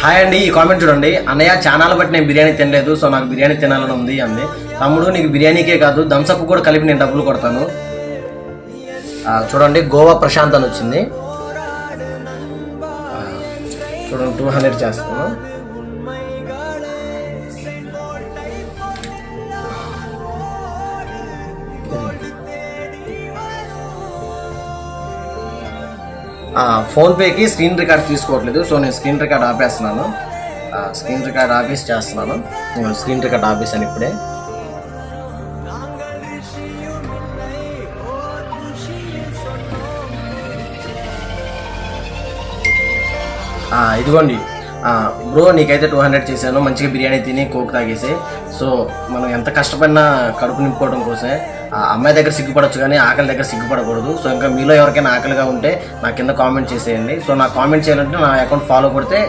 Hi అండి, ఈ comment చూడండి. అన్నయ్య ఛానల్ బట్టి నేను బిర్యానీ తినలేదు, సో నాకు బిర్యానీ తినాలని ఉంది అంది. తమ్ముడు నీకు బిర్యానీకే కాదు థమ్స్అప్ కూడా కలిపి నేను డబ్బులు కొడతాను. చూడండి గోవా ప్రశాంత్ అని వచ్చింది. చూడండి 200 చేస్తాను. ఫోన్పేకి స్క్రీన్ రికార్డ్ తీసుకోవట్లేదు, సో నేను స్క్రీన్ రికార్డ్ ఆపేస్తున్నాను. స్క్రీన్ రికార్డ్ ఆపేసి చేస్తున్నాను. స్క్రీన్ రికార్డ్ ఆపేసాను ఇప్పుడే. ఇదిగోండి బ్రో, నీకైతే 200 చేశాను. మంచిగా బిర్యానీ తిని కోక్ తాగేసి. సో మనం ఎంత కష్టపడినా కడుపు నింపుకోవడం కోసమే. అమ్మాయి దగ్గర సిగ్గుపడవచ్చు కానీ ఆకలి దగ్గర సిగ్గుపడకూడదు. సో ఇంకా మీలో ఎవరికైనా ఆకలిగా ఉంటే నా కింద కామెంట్ చేసేయండి. సో నా కామెంట్ చేయాలంటే నా అకౌంట్ ఫాలో కొడితే